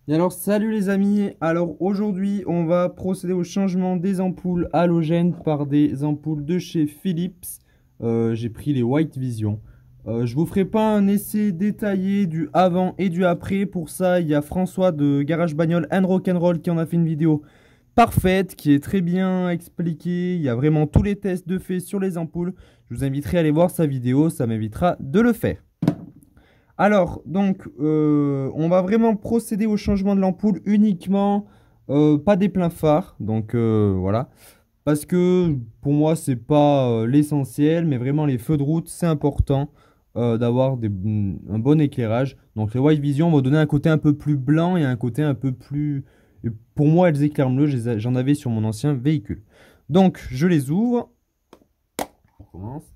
Et alors salut les amis, alors aujourd'hui on va procéder au changement des ampoules halogènes par des ampoules de chez Philips. J'ai pris les White Vision. Je vous ferai pas un essai détaillé du avant et du après. Pour ça il y a François de Garage Bagnole and Rock'n'Roll qui en a fait une vidéo parfaite, qui est très bien expliquée. Il y a vraiment tous les tests de fait sur les ampoules. Je vous inviterai à aller voir sa vidéo, ça m'évitera de le faire. Alors, donc, on va vraiment procéder au changement de l'ampoule uniquement, pas des pleins phares. Donc, voilà. Parce que pour moi, c'est pas l'essentiel, mais vraiment les feux de route, c'est important d'avoir un bon éclairage. Donc, les White Vision vont donner un côté un peu plus blanc et un côté un peu plus. Et pour moi, elles éclairent mieux. J'en avais sur mon ancien véhicule. Donc, je les ouvre. On commence.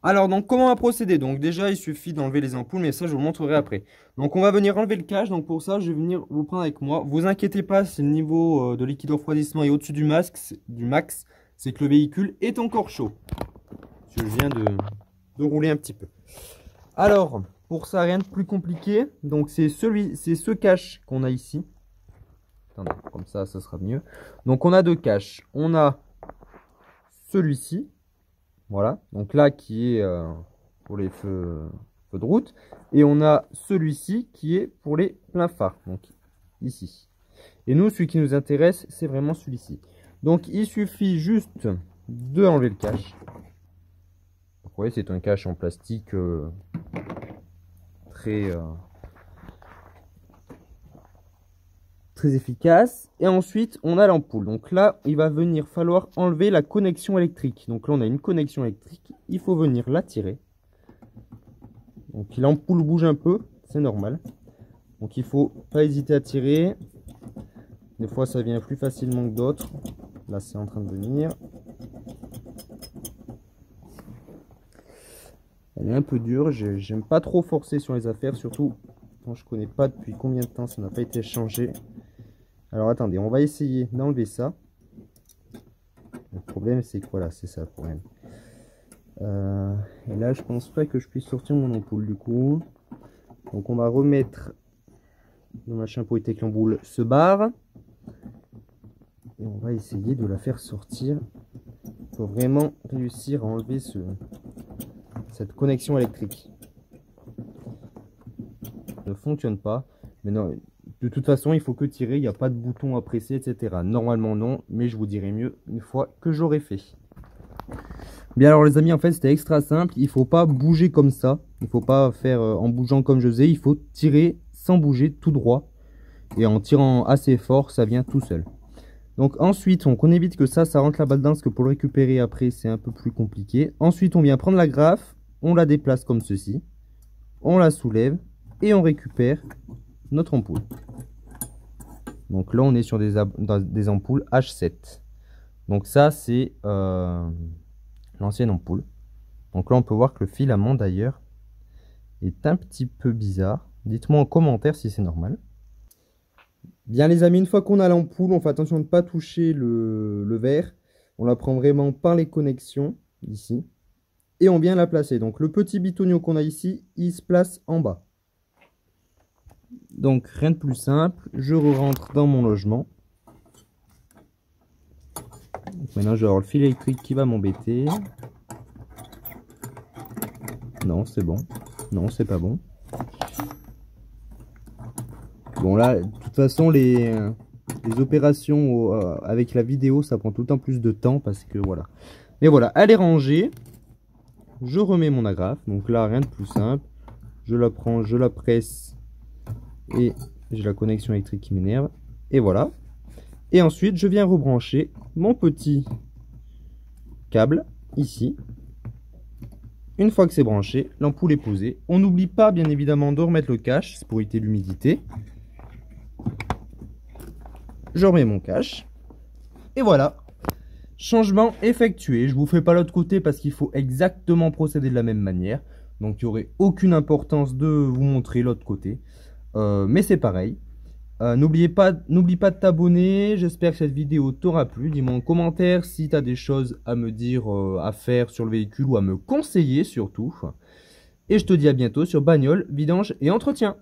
Alors, donc, comment on va procéder? Donc, déjà, il suffit d'enlever les ampoules, mais ça, je vous montrerai après. Donc, on va venir enlever le cache. Donc, pour ça, je vais venir vous prendre avec moi. Vous inquiétez pas, si le niveau de liquide refroidissement est au-dessus du max, c'est que le véhicule est encore chaud. Je viens de rouler un petit peu. Alors, pour ça, rien de plus compliqué. Donc, c'est ce cache qu'on a ici. Attendez, comme ça sera mieux. Donc, on a deux caches. On a celui-ci. Voilà, donc là qui est pour les feux de route. Et on a celui-ci qui est pour les pleins phares, donc ici. Et nous, celui qui nous intéresse, c'est vraiment celui-ci. Donc il suffit juste de enlever le cache. Vous voyez, c'est un cache en plastique très efficace. Et ensuite, on a l'ampoule. Donc là, il va venir falloir enlever la connexion électrique. Donc là, on a une connexion électrique. Il faut venir la tirer. Donc l'ampoule bouge un peu, c'est normal. Donc il faut pas hésiter à tirer. Des fois, ça vient plus facilement que d'autres. Là, c'est en train de venir. Elle est un peu dure. J'aime pas trop forcer sur les affaires, surtout quand je connais pas depuis combien de temps ça n'a pas été changé. Alors attendez, on va essayer d'enlever ça. Le problème, c'est que voilà, c'est ça le problème. Et là, je pense pas que je puisse sortir mon ampoule du coup. Donc on va remettre le machin pour éviter que l'ampoule se barre. Et on va essayer de la faire sortir pour vraiment réussir à enlever cette connexion électrique. Ça ne fonctionne pas. Mais non, de toute façon, il faut que tirer. Il n'y a pas de bouton à presser, etc. Normalement non, mais je vous dirai mieux une fois que j'aurai fait. Bien alors les amis, en fait c'était extra simple. Il ne faut pas bouger comme ça. Il ne faut pas faire en bougeant comme je faisais. Il faut tirer sans bouger tout droit. Et en tirant assez fort, ça vient tout seul. Donc ensuite, on évite que ça rentre la balle dedans, parce que pour le récupérer après, c'est un peu plus compliqué. Ensuite, on vient prendre la graffe, on la déplace comme ceci. On la soulève et on récupère notre ampoule. Donc là, on est sur des ampoules H7. Donc ça, c'est l'ancienne ampoule. Donc là, on peut voir que le filament d'ailleurs est un petit peu bizarre. Dites-moi en commentaire si c'est normal. Bien les amis, une fois qu'on a l'ampoule, on fait attention de ne pas toucher le verre. On la prend vraiment par les connexions, ici. Et on vient la placer. Donc le petit bitonio qu'on a ici, il se place en bas. Donc rien de plus simple, je rentre dans mon logement. Donc, maintenant je vais avoir le fil électrique qui va m'embêter. Non, c'est bon. Non, c'est pas bon. Bon là, de toute façon, les opérations avec la vidéo, ça prend tout le temps plus de temps parce que voilà. Mais voilà, elle est rangée. Je remets mon agrafe. Donc là, rien de plus simple. Je la prends, je la presse. Et j'ai la connexion électrique qui m'énerve. Et voilà. Et ensuite, je viens rebrancher mon petit câble ici. Une fois que c'est branché, l'ampoule est posée. On n'oublie pas, bien évidemment, de remettre le cache. C'est pour éviter l'humidité. Je remets mon cache. Et voilà. Changement effectué. Je vous fais pas l'autre côté parce qu'il faut exactement procéder de la même manière. Donc il n'y aurait aucune importance de vous montrer l'autre côté. Mais c'est pareil. N'oublie pas de t'abonner. J'espère que cette vidéo t'aura plu. Dis-moi en commentaire si tu as des choses à me dire, à faire sur le véhicule ou à me conseiller surtout. Et je te dis à bientôt sur Bagnole, Vidange et Entretien.